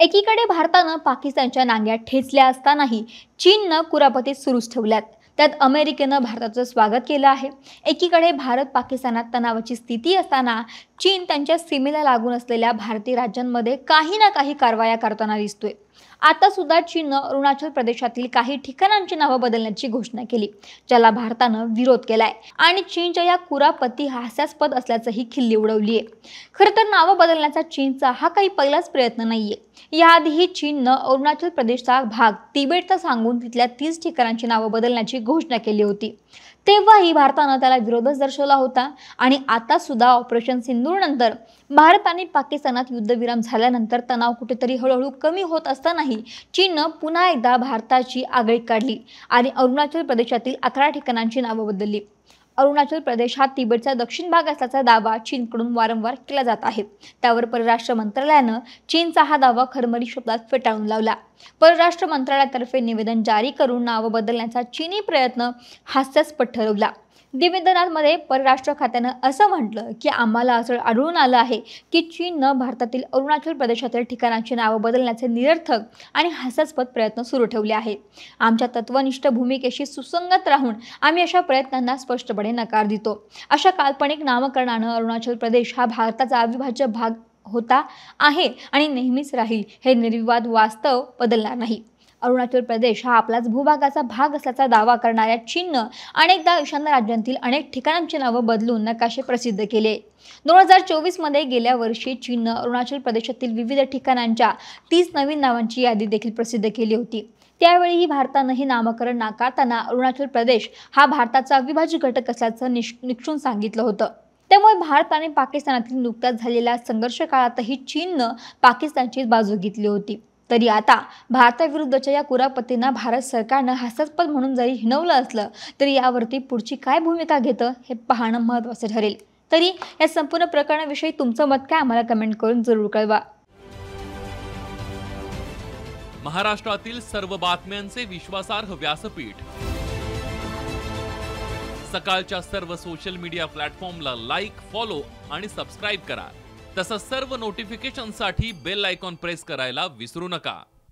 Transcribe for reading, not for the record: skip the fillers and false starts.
एकीकडे भारतानं पाकिस्तानच्या नांग्या ठेचल्या असतानाही चीननं कुरापतीत सुरूच ठेवल्यात। त्यात अमेरिकेनं भारताचं स्वागत केलं आहे। एकीकडे भारत पाकिस्तानात तणावाची स्थिती असताना चीन त्यांच्या सीमेला लागून असलेल्या भारतीय राज्यांमध्ये काही ना काही कारवाया करताना दिसतोय। आता सुद्धा चीननं अरुणाचल प्रदेशातील काही ठिकाणांची नावं बदलण्याची घोषणा केली, ज्याला भारतानं विरोध केलाय आणि चीनच्या या कुरापती हास्यास्पद असल्याचंही खिल्ली उडवली आहे। खरं तर नावं बदलण्याचा चीनचा हा काही पहिलाच प्रयत्न नाहीये। याआधीही चीननं अरुणाचल प्रदेशचा भाग तिबेटचा सांगून तिथल्या 30 ठिकाणांची नावं बदलण्याची घोषणा केली होती। तेव्हाही भारतानं त्याला विरोधच दर्शवला होता आणि आता सुद्धा ऑपरेशन सिंधूर नंतर भारत आणि पाकिस्तानात युद्धविराम झाल्यानंतर तणाव कुठेतरी हळूहळू कमी होत असतानाही चीननं पुन्हा एकदा भारताची आगळीक काढली आणि अरुणाचल प्रदेशातील 11 ठिकाणांची नावं बदलली। अरुणाचल प्रदेश हा तिबेटचा दक्षिण भाग असल्याचा दावा चीनकडून वारंवार केला जात आहे। त्यावर परराष्ट्र मंत्रालयानं चीनचा हा दावा खरमरी शब्दात फेटाळून लावला। परराष्ट्र मंत्रालयातर्फे निवेदन जारी करून नावं बदलण्याचा चीनी प्रयत्न हास्यास्पद ठरवला। निवेदनामध्ये परराष्ट्र खात्यानं असं म्हटलं की आम्हाला असं आढळून आलं आहे की चीननं भारतातील अरुणाचल प्रदेशातील ठिकाणांची नावं बदलण्याचे निरर्थक आणि हास्यास्पद प्रयत्न सुरू ठेवले आहेत। आमच्या तत्वनिष्ठ भूमिकेशी सुसंगत राहून आम्ही अशा प्रयत्नांना स्पष्टपणे नकार देतो। अशा काल्पनिक नामकरणानं अरुणाचल प्रदेश हा भारताचा अविभाज्य भाग होता आहे आणि नेहमीच राहील, हे निर्विवाद वास्तव बदलणार नाही। अरुणाचल प्रदेश हा आपलाच भूभागाचा भाग असल्याचा दावा करणाऱ्या चीननं अनेकदा ईशान्य राज्यांतील अनेक ठिकाणांची नावं बदलून नकाशे प्रसिद्ध केले। 2024 मध्ये गेल्या वर्षी चीननं अरुणाचल प्रदेशातील विविध ठिकाणांच्या 30 नवीन नावांची यादी देखील प्रसिद्ध केली होती। त्यावेळीही भारतानं हे नामकरण नाकारताना अरुणाचल प्रदेश हा भारताचा अविभाज्य घटक असल्याचं निक्षून सांगितलं होतं। त्यामुळे भारत आणि पाकिस्तानातील नुकत्याच झालेल्या संघर्ष काळातही चीननं पाकिस्तानची बाजू घेतली होती। तरी आता भारताविरुद्धच्या या कुरापतींना भारत सरकारनं हास्यास्पद म्हणून जरी हिणवलं असलं तरी यावरती पुढची काय भूमिका घेतं हे पाहणं महत्त्वाचं ठरेल। तरी या संपूर्ण प्रकरणाविषयी तुमचं मत काय, आम्हाला कमेंट करून जरूर कळवा। महाराष्ट्रातील सर्व बातम्यांचे विश्वासार्ह व्यासपीठ, सकाळच्या सर्व सोशल मीडिया प्लॅटफॉर्मला लाईक, फॉलो आणि सबस्क्राईब करा। तसंच सर्व नोटिफिकेशनसाठी बेल आयकॉन प्रेस करायला विसरू नका।